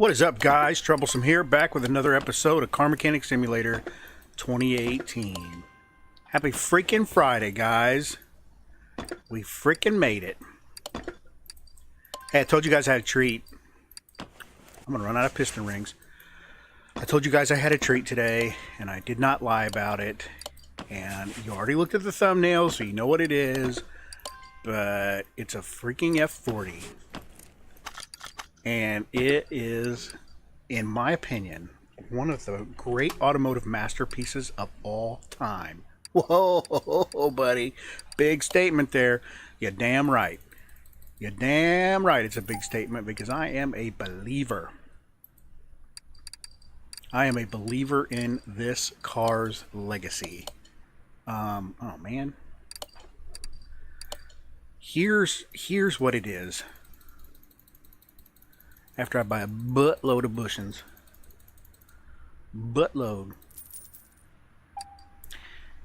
What is up, guys? Troublesome here, back with another episode of Car Mechanic Simulator 2018. Happy freaking Friday, guys. We freaking made it. Hey, I told you guys I had a treat. I'm gonna run out of piston rings. I told you guys I had a treat today, and I did not lie about it. And you already looked at the thumbnail, so you know what it is. But it's a freaking F-40. And it is, in my opinion, one of the great automotive masterpieces of all time. Whoa, buddy. Big statement there. You're damn right. You're damn right it's a big statement, because I am a believer. I am a believer in this car's legacy. Oh, man. Here's what it is. After I buy a buttload of bushings. Buttload.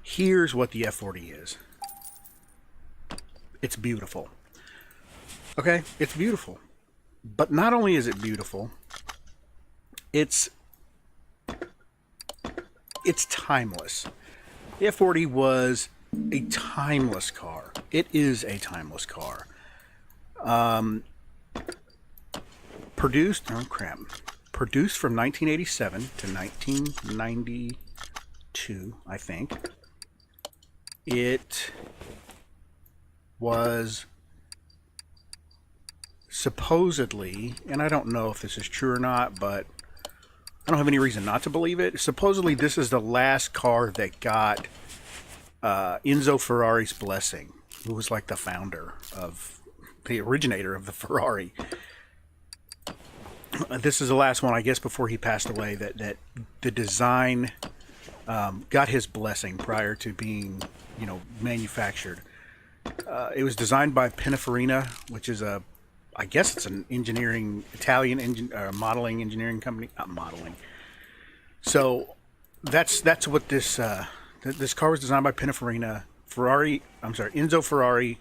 Here's what the F-40 is. It's beautiful. Okay? It's beautiful. But not only is it beautiful, it's timeless. The F-40 was a timeless car. It is a timeless car. Produced from 1987 to 1992, I think. It was supposedly, and I don't know if this is true or not, but I don't have any reason not to believe it. Supposedly, this is the last car that got Enzo Ferrari's blessing, who was like the originator of the Ferrari. This is the last one, I guess, before he passed away, that the design got his blessing prior to being, manufactured. It was designed by Pininfarina, which is I guess it's an Italian modeling engineering company. Not modeling. So that's what this this car was designed by Pininfarina. Enzo Ferrari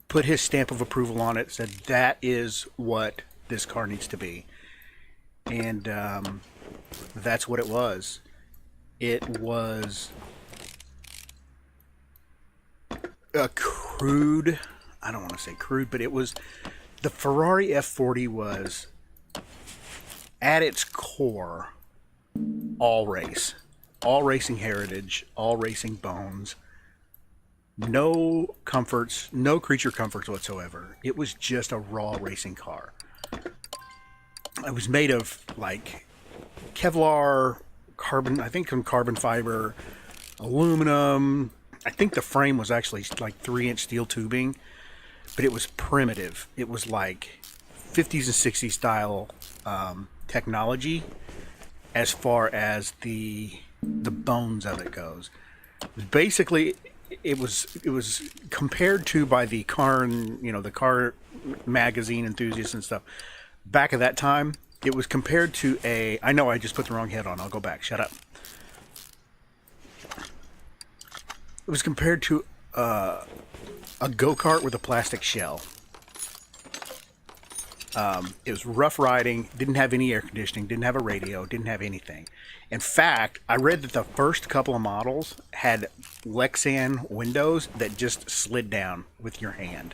put his stamp of approval on it. Said that is what this car needs to be, and that's what it was. It was a crude, I don't want to say crude, but it was, the Ferrari F-40 was at its core all racing heritage, all racing bones, no comforts, no creature comforts whatsoever. It was just a raw racing car. It was made of like kevlar, carbon, I think some carbon fiber, aluminum. I think the frame was actually like 3-inch steel tubing, but it was primitive. It was like 50s and 60s style technology as far as the bones of it goes. Basically, it was compared to, by the car, the car magazine enthusiasts and stuff. Back at that time, it was compared to I know I just put the wrong head on. I'll go back. Shut up. It was compared to a go-kart with a plastic shell. It was rough riding, didn't have any air conditioning, didn't have a radio, didn't have anything. In fact, I read that the first couple of models had Lexan windows that just slid down with your hand,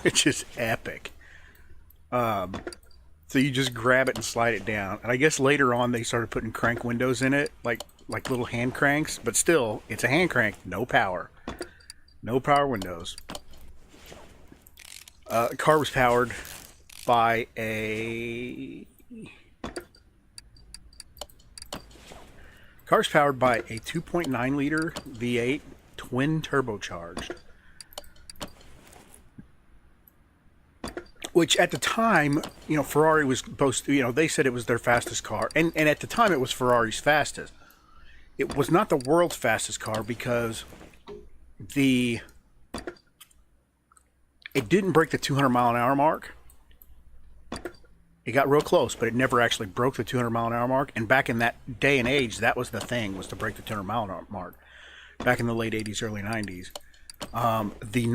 which is epic. So you just grab it and slide it down. And I guess later on they started putting crank windows in it, like little hand cranks, but still, it's a hand crank, no power. No power windows. The car was powered by a 2.9 liter V8 twin turbocharged. Which at the time, Ferrari was supposed to, they said it was their fastest car. And at the time, it was Ferrari's fastest. It was not the world's fastest car, because it didn't break the 200 mile an hour mark. It got real close, but it never actually broke the 200 mile an hour mark. And back in that day and age, that was the thing, was to break the 200 mile an hour mark. Back in the late 80s, early 90s. The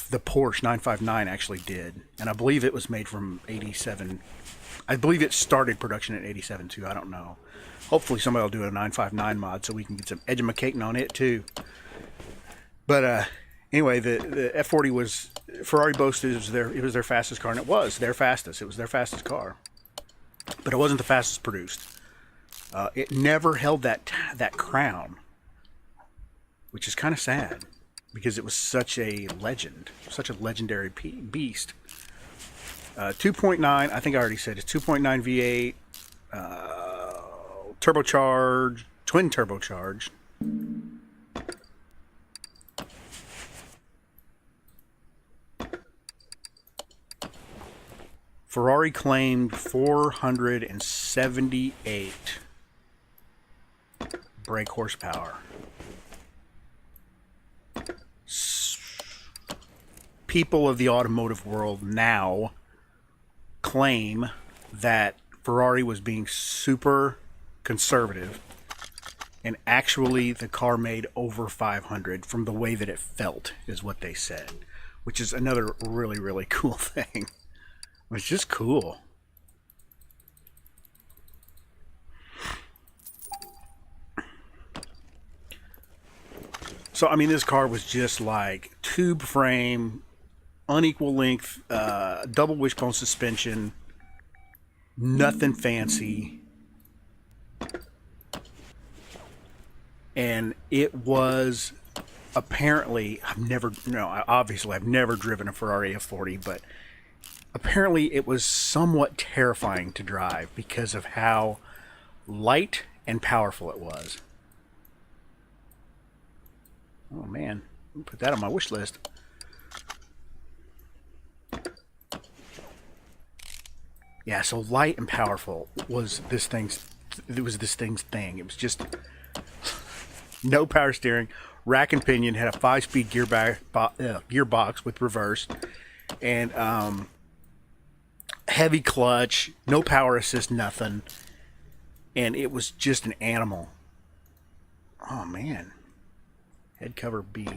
the Porsche 959 actually did, and I believe it was made from 87. I believe it started production in 87 too. I don't know. Hopefully somebody will do a 959 mod so we can get some edumacating on it too. But anyway, the F-40 was, Ferrari boasted it was their fastest car, and it was their fastest. It was their fastest car, but it wasn't the fastest produced. It never held that crown, which is kind of sad because it was such a legend, such a legendary beast. 2.9, I think I already said it's 2.9 V8, turbocharged, twin turbocharged. Ferrari claimed 478 brake horsepower. People of the automotive world now claim that Ferrari was being super conservative, and actually the car made over 500 from the way that it felt, is what they said, which is another really, really cool thing. It's just cool. So, I mean, this car was just like tube frame, unequal length, double wishbone suspension, nothing fancy. And it was apparently, I've never driven a Ferrari F-40, but apparently it was somewhat terrifying to drive because of how light and powerful it was. Oh man, put that on my wish list. Yeah, so light and powerful was this thing's thing. It was just no power steering, rack and pinion, had a 5-speed gearbox with reverse, and heavy clutch, no power assist, nothing. And it was just an animal. Oh man. Head cover B.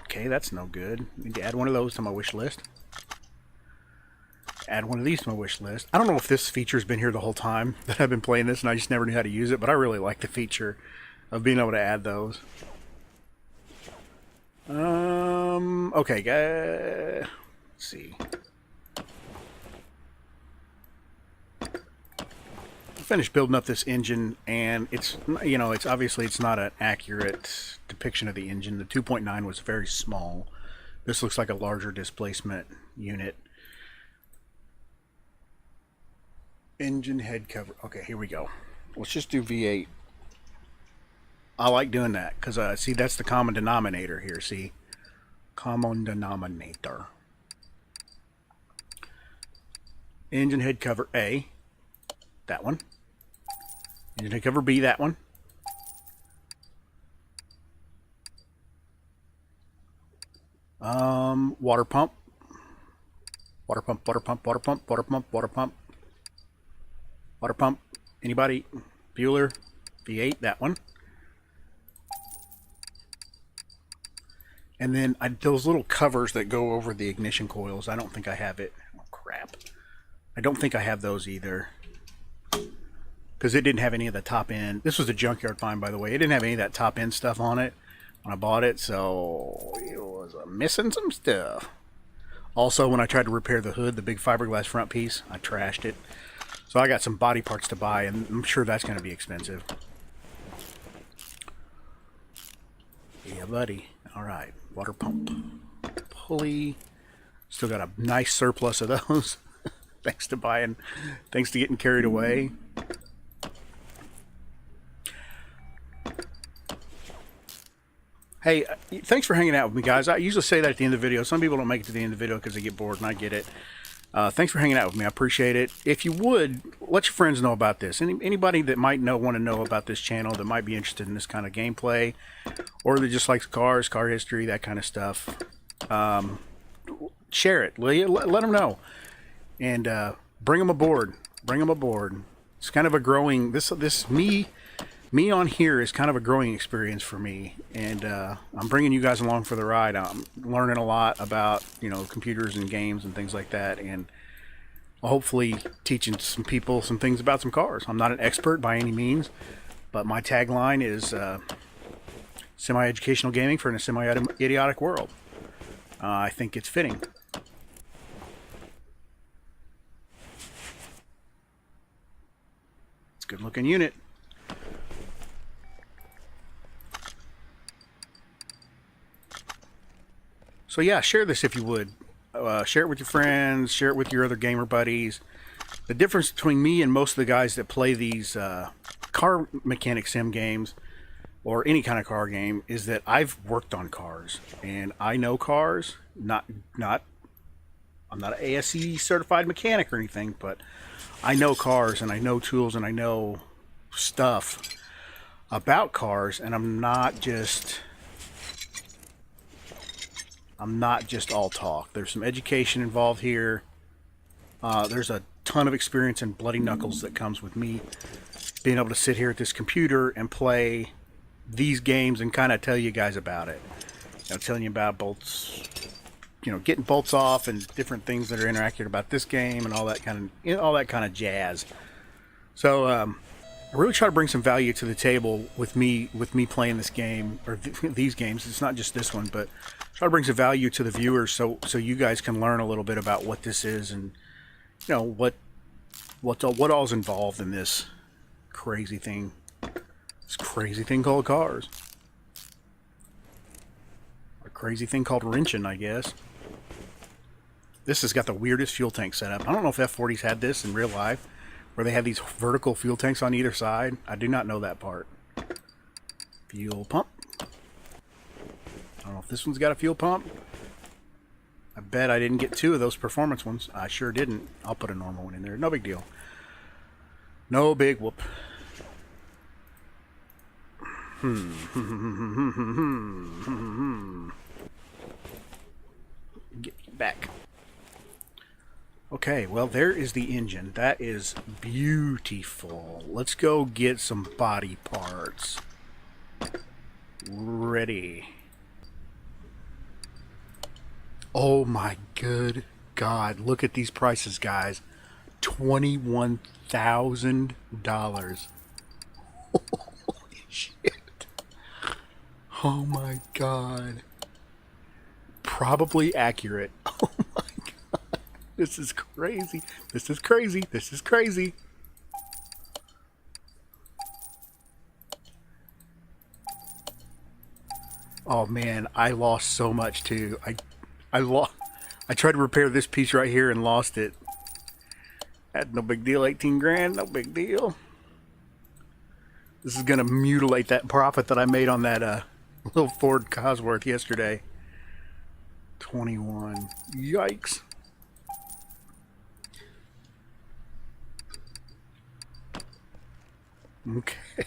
Okay, that's no good. Need to add one of those to my wish list. Add one of these to my wish list. I don't know if this feature's been here the whole time that I've been playing this and I just never knew how to use it, but I really like the feature of being able to add those. Okay, let's see. Finished building up this engine, and it's obviously it's not an accurate depiction of the engine. The 2.9 was very small. This looks like a larger displacement unit. Engine head cover. Okay, here we go. Let's just do V8. I like doing that because see, that's the common denominator here. See, common denominator. Engine head cover A. That one. Engine head cover B, that one. Water pump. Water pump, water pump, water pump, water pump, water pump. Water pump. Anybody? Bueller. V8, that one. And then those little covers that go over the ignition coils, I don't think I have it. Oh, crap. I don't think I have those either. Because it didn't have any of the top end. This was a junkyard find, by the way. It didn't have any of that top end stuff on it when I bought it, so it was missing some stuff. Also, when I tried to repair the hood, the big fiberglass front piece, I trashed it. So I got some body parts to buy, and I'm sure that's going to be expensive. Yeah, buddy. All right, water pump, pulley. Still got a nice surplus of those. Thanks to getting carried away. Hey, thanks for hanging out with me, guys. I usually say that at the end of the video. Some people don't make it to the end of the video because they get bored, and I get it. Thanks for hanging out with me. I appreciate it. If you would, let your friends know about this. Anybody that might want to know about this channel that might be interested in this kind of gameplay, or that just likes cars, car history, that kind of stuff, share it. Let them know. And bring them aboard. Bring them aboard. It's kind of a growing... me on here is kind of a growing experience for me, and I'm bringing you guys along for the ride. I'm learning a lot about, you know, computers and games and things like that, and hopefully teaching some people some things about some cars. I'm not an expert by any means, but my tagline is semi-educational gaming for a semi-idiotic world. I think it's fitting. It's a good looking unit. So yeah, share this if you would. Share it with your friends, share it with your other gamer buddies. The difference between me and most of the guys that play these car mechanic sim games, or any kind of car game, is that I've worked on cars and I know cars. I'm not an ASE certified mechanic or anything, but I know cars and I know tools and I know stuff about cars, and I'm not just all talk. There's some education involved here. There's a ton of experience and bloody knuckles that comes with me being able to sit here at this computer and play these games and kind of tell you guys about it. You know, telling you about bolts, you know, getting bolts off and different things that are inaccurate about this game and all that kind of jazz. So I really try to bring some value to the table with me playing this game, or these games. It's not just this one, but try to bring some value to the viewers, so you guys can learn a little bit about what this is, and you know what all's involved in this crazy thing. This crazy thing called cars. A crazy thing called wrenching, I guess. This has got the weirdest fuel tank setup. I don't know if F-40s had this in real life, where they have these vertical fuel tanks on either side. I do not know that part. Fuel pump. I don't know if this one's got a fuel pump. I bet I didn't get two of those performance ones. I sure didn't. I'll put a normal one in there. No big deal. No big whoop. Get back. Okay, well, there is the engine. That is beautiful. Let's go get some body parts. Ready. Oh my good God. Look at these prices, guys. $21,000. Holy shit. Oh my God. Probably accurate. Oh my God. This is crazy. This is crazy. This is crazy. Oh man, I lost so much too. I tried to repair this piece right here and lost it. No big deal. 18 grand, no big deal. This is gonna mutilate that profit that I made on that little Ford Cosworth yesterday. 21. Yikes. Okay.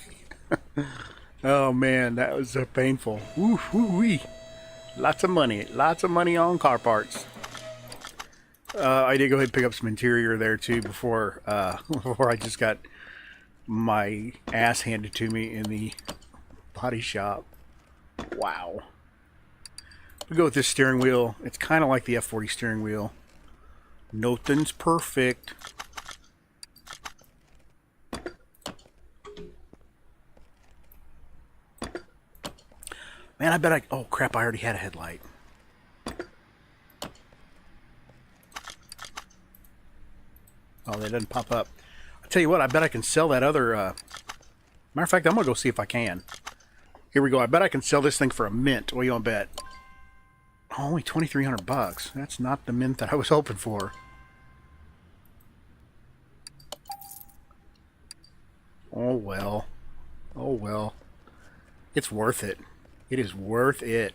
Oh man, that was painful. Woo woo wee. Lots of money on car parts. I did go ahead and pick up some interior there too before before I just got my ass handed to me in the body shop. Wow. We go with this steering wheel. It's kind of like the F-40 steering wheel. Nothing's perfect. Man, I bet I... Oh, crap, I already had a headlight. Oh, they didn't pop up. I tell you what, I bet I can sell that other... Matter of fact, I'm going to go see if I can. Here we go. I bet I can sell this thing for a mint. What do you want to bet? Oh, only 2,300 bucks. That's not the mint that I was hoping for. Oh, well. Oh, well. It's worth it. It is worth it.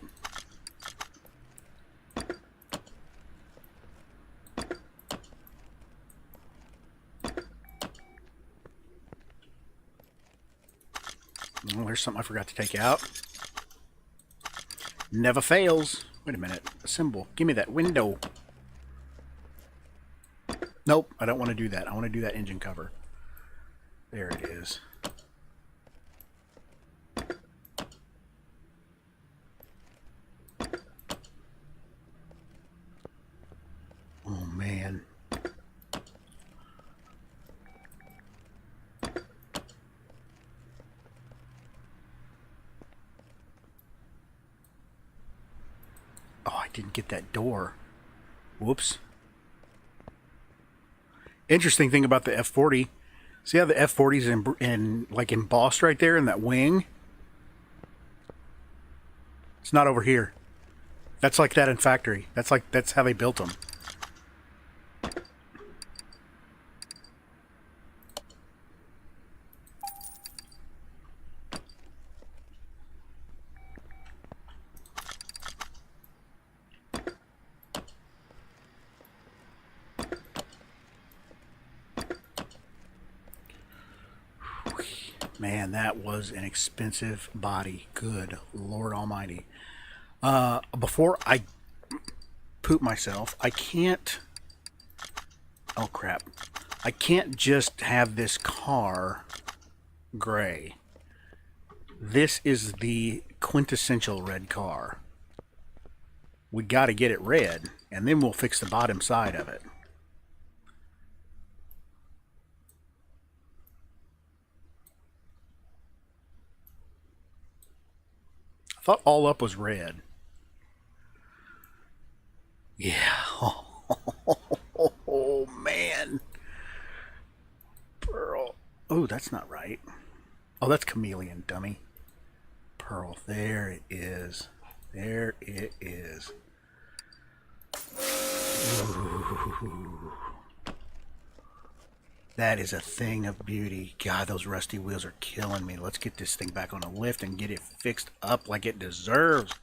Oh, there's something I forgot to take out. Never fails. Wait a minute. Assemble. Give me that window. Nope, I don't want to do that. I want to do that engine cover. There it is. Oh, man. Oh, I didn't get that door. Whoops. Interesting thing about the F-40. See how the F-40 is like embossed right there in that wing? It's not over here. That's like that in factory. That's how they built them. Man, that was an expensive body. Good Lord Almighty. Before I poop myself, I can't... Oh, crap. I can't just have this car gray. This is the quintessential red car. We got to get it red, and then we'll fix the bottom side of it. I thought all up was red. Yeah. Oh, man. Pearl. Oh, that's not right. Oh, that's chameleon, dummy. Pearl. There it is. There it is. Ooh. That is a thing of beauty. God, those rusty wheels are killing me. Let's get this thing back on a lift and get it fixed up like it deserves.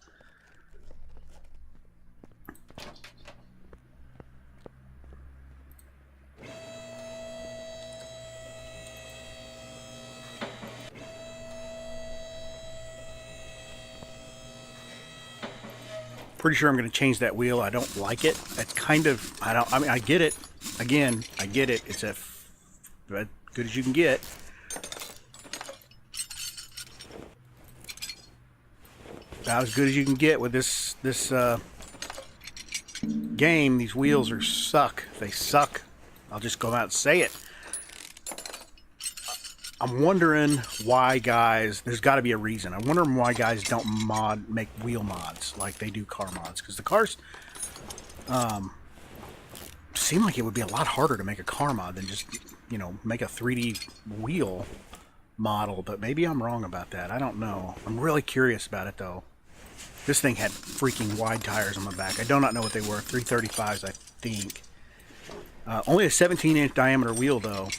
Pretty sure I'm going to change that wheel. I don't like it. It's kind of, I mean, I get it. Again, I get it. It's as good as you can get. About as good as you can get with this game. These wheels are suck. They suck. I'll just go out and say it. I'm wondering why guys, there's got to be a reason. I'm wondering why guys don't make wheel mods like they do car mods. Because the cars seem like it would be a lot harder to make a car mod than just, you know, make a 3D wheel model. But maybe I'm wrong about that. I don't know. I'm really curious about it, though. This thing had freaking wide tires on the back. I do not know what they were. 335s, I think. Only a 17-inch diameter wheel, though,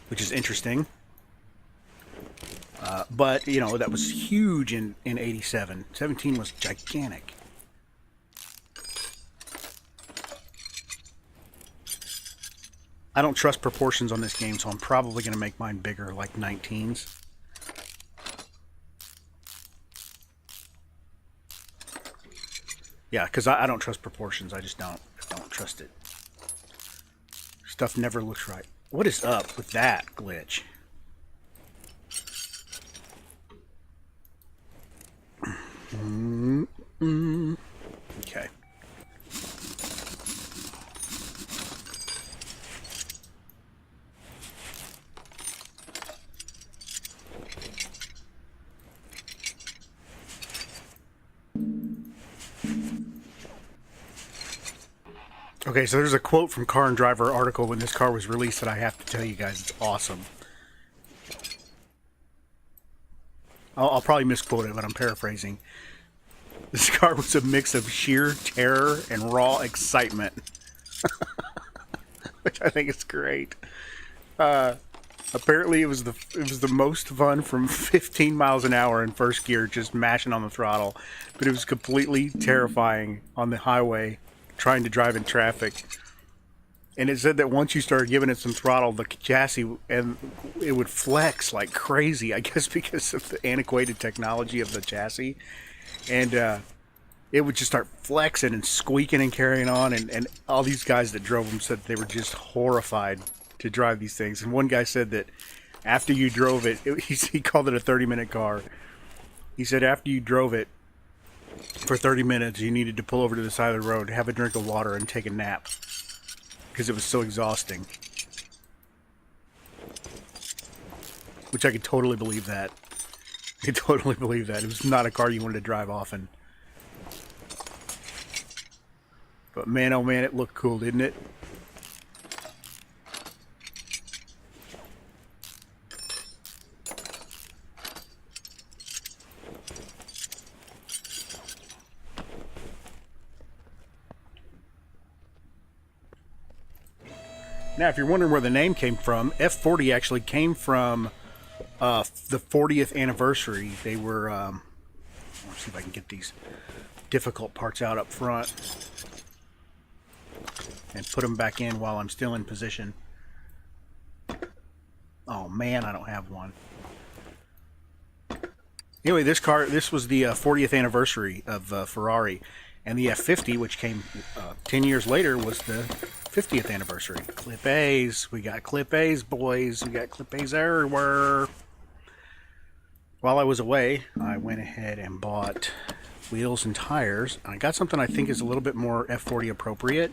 which is interesting. But, you know, that was huge in 87. 17 was gigantic. I don't trust proportions on this game, so I'm probably going to make mine bigger, like 19s. Yeah, because I don't trust proportions. I just don't trust it. Stuff never looks right. What is up with that glitch? Okay. Okay, so there's a quote from Car and Driver article when this car was released that I have to tell you guys. It's awesome. I'll probably misquote it, but I'm paraphrasing. This car was a mix of sheer terror and raw excitement. Which I think is great. Apparently it was the most fun from 15 miles an hour in first gear, just mashing on the throttle. But it was completely terrifying on the highway, trying to drive in traffic. And it said that once you started giving it some throttle, the chassis, and it would flex like crazy, I guess because of the antiquated technology of the chassis. And it would just start flexing and squeaking and carrying on. And all these guys that drove them said they were just horrified to drive these things. And one guy said that after you drove it, he called it a 30-minute car. He said after you drove it, for 30 minutes. You needed to pull over to the side of the road, have a drink of water, and take a nap because it was so exhausting. Which I could totally believe that. I could totally believe that. It was not a car you wanted to drive often. But man, oh man, it looked cool, didn't it? Now, if you're wondering where the name came from, F-40 actually came from the 40th anniversary. They were, let's see if I can get these difficult parts out up front and put them back in while I'm still in position. Oh man, I don't have one. Anyway, this was the 40th anniversary of Ferrari, and the F-50, which came 10 years later, was the 50th anniversary. Clip A's. We got Clip A's, boys. We got Clip A's everywhere. While I was away, I went ahead and bought wheels and tires. I got something I think is a little bit more F-40 appropriate.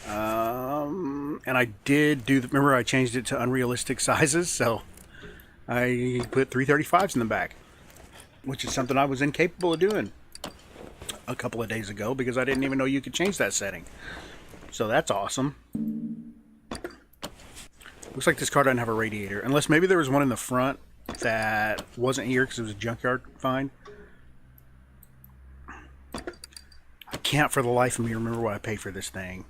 And I did do remember I changed it to unrealistic sizes, so I put 335s in the back, which is something I was incapable of doing a couple of days ago because I didn't even know you could change that setting. So that's awesome. Looks like this car doesn't have a radiator, unless maybe there was one in the front that wasn't here because it was a junkyard find. I can't for the life of me remember what I paid for this thing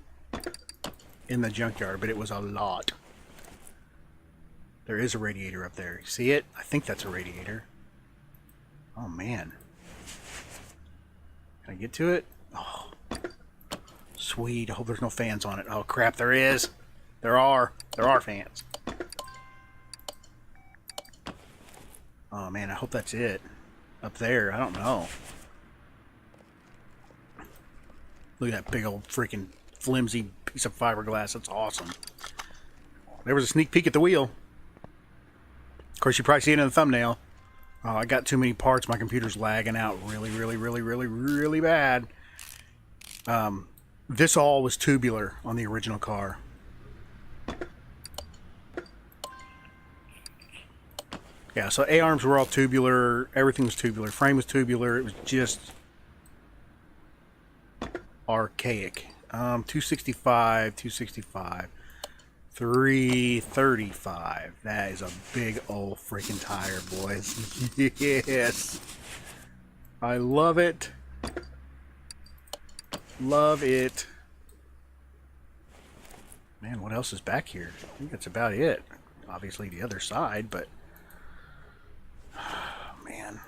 in the junkyard, but it was a lot. There is a radiator up there. You see it? I think that's a radiator. Oh man. Can I get to it? Oh, sweet. I hope there's no fans on it. Oh crap, there is. There are fans. Oh man, I hope that's it. Up there, I don't know. Look at that big old freaking flimsy piece of fiberglass. That's awesome. There was a sneak peek at the wheel. Of course, you probably see it in the thumbnail. Oh, I got too many parts. My computer's lagging out really bad. This all was tubular on the original car. Yeah, so A-arms were all tubular. Everything was tubular. Frame was tubular. It was just archaic. 265, 335. That is a big old freaking tire, boys. Yes. I love it. Love it. Man, what else is back here? I think that's about it. Obviously the other side, but man.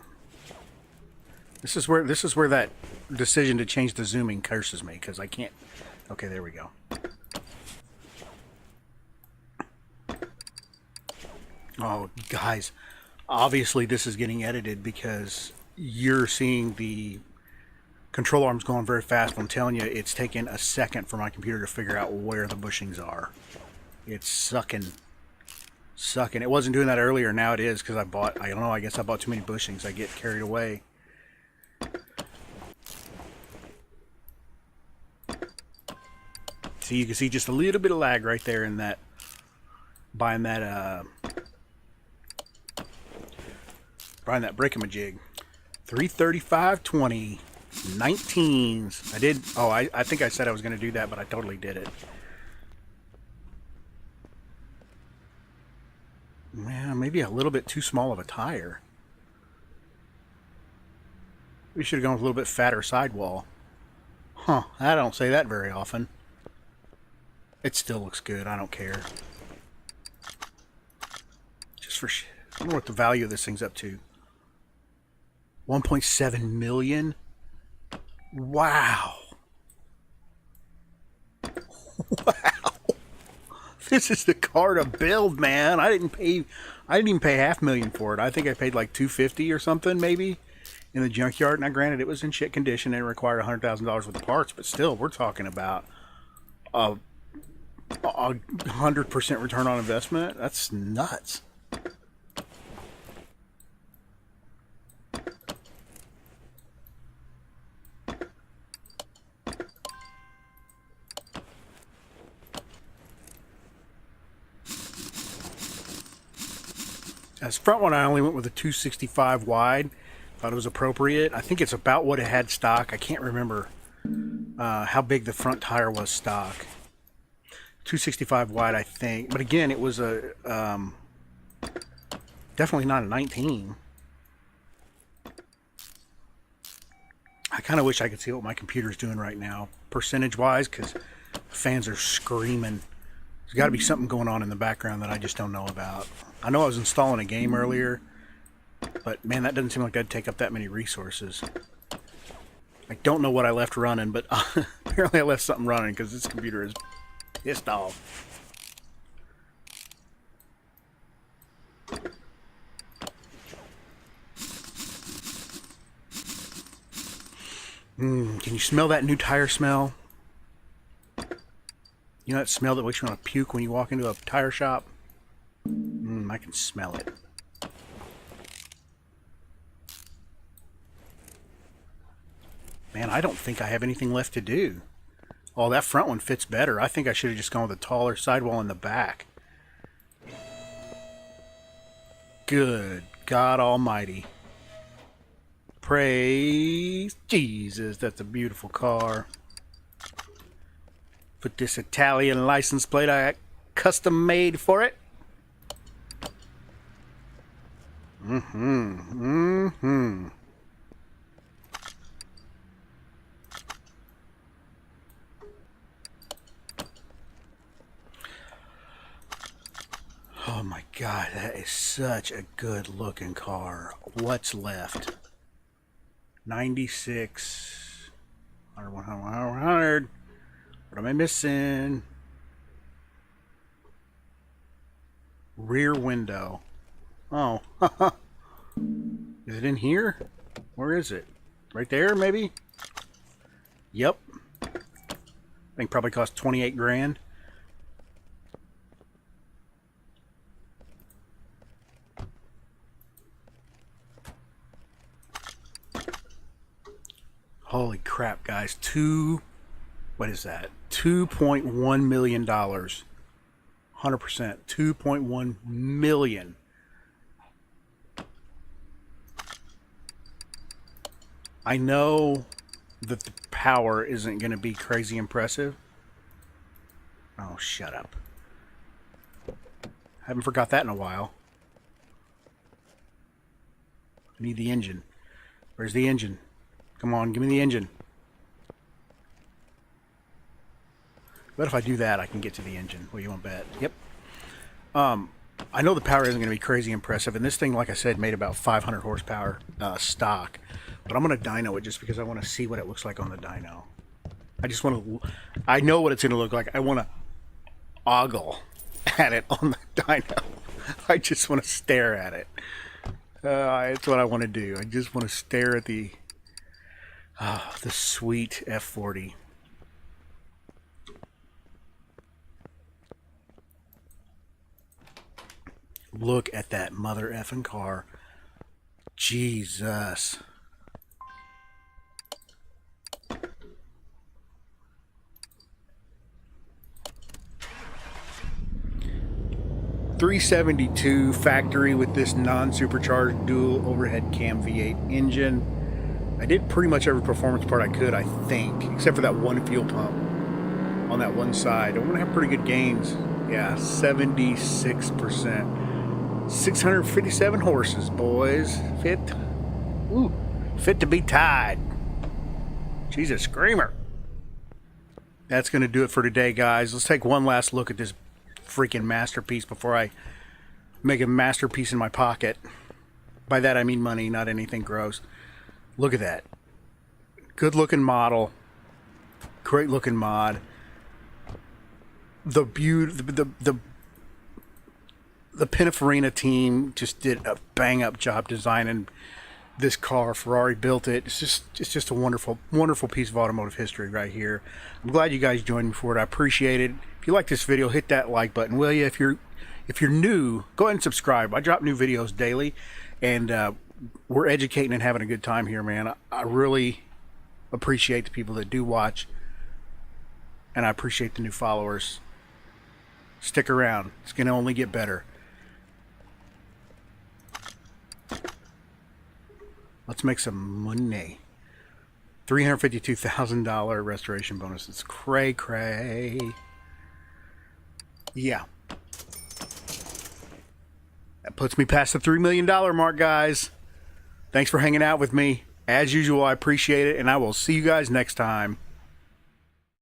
This is where that decision to change the zooming curses me, because I can't. Okay, there we go. Oh, guys, obviously this is getting edited because you're seeing the control arms going very fast. But I'm telling you, it's taken a second for my computer to figure out where the bushings are. It's sucking. It wasn't doing that earlier. Now it is because I don't know, I guess I bought too many bushings. I get carried away. So you can see just a little bit of lag right there in that, buying that brick-a-majig. 335.20 19s. I did. Oh, I think I said I was going to do that, but I totally did it. Man, maybe a little bit too small of a tire. We should have gone with a little bit fatter sidewall. Huh, I don't say that very often. It still looks good, I don't care. Just for shit. I wonder what the value of this thing's up to. 1.7 million? Wow. Wow. This is the car to build, man. I didn't even pay $500,000 for it. I think I paid like $250 or something, maybe, in the junkyard. Now, granted, it was in shit condition and it required $100,000 worth of parts, but still, we're talking about a 100% return on investment. That's nuts. This front one I only went with a 265 wide. Thought it was appropriate. I think it's about what it had stock. I can't remember how big the front tire was stock. 265 wide, I think. But again, it was a definitely not a 19. I kind of wish I could see what my computer's doing right now, percentage-wise, because fans are screaming. There's got to be something going on in the background that I just don't know about. I know I was installing a game earlier, but man, that doesn't seem like that'd take up that many resources. I don't know what I left running, but apparently I left something running because this computer is pissed off. Can you smell that new tire smell? You know that smell that makes you want to puke when you walk into a tire shop? I can smell it. Man, I don't think I have anything left to do. Oh, that front one fits better. I think I should have just gone with a taller sidewall in the back. Good God Almighty. Praise Jesus. That's a beautiful car. Put this Italian license plate I got custom made for it. Oh my God, that is such a good looking car. What's left? 96, 100. What am I missing? Rear window. Oh, is it in here? Where is it? Right there, maybe? Yep. I think probably cost 28 grand. Holy crap, guys. What is that? $2.1 million. 100%. $2.1 million. I know that the power isn't going to be crazy impressive. Oh, shut up. Haven't forgot that in a while. I need the engine. Where's the engine? Come on, give me the engine. But if I do that, I can get to the engine. What do you want to bet? Yep. I know the power isn't going to be crazy impressive, and this thing, like I said, made about 500 horsepower stock. But I'm going to dyno it just because I want to see what it looks like on the dyno. I just want to... I know what it's going to look like. I want to ogle at it on the dyno. I just want to stare at it. That's what I want to do. I just want to stare at the sweet F-40. Look at that mother effing car. Jesus. .372 factory with this non-supercharged dual overhead cam V8 engine. I did pretty much every performance part I could, I think, except for that one fuel pump on that one side. I'm gonna have pretty good gains. Yeah, 76%. 657 horses, boys. Fit to be tied. She's a screamer. That's gonna do it for today, guys. Let's take one last look at this freaking masterpiece before I make a masterpiece in my pocket. By that I mean money, not anything gross. Look at that. Good looking model. Great looking mod. The Pininfarina team just did a bang up job designing this car. Ferrari built it. It's just a wonderful piece of automotive history right here. I'm glad you guys joined me for it. I appreciate it. If you like this video, hit that like button, will you? If you're new, go ahead and subscribe. I drop new videos daily, and we're educating and having a good time here, man. I really appreciate the people that do watch, and I appreciate the new followers. Stick around. It's going to only get better. Let's make some money. $352,000 restoration bonus. It's cray cray. Yeah. That puts me past the $3 million mark, guys. Thanks for hanging out with me. As usual, I appreciate it, and I will see you guys next time.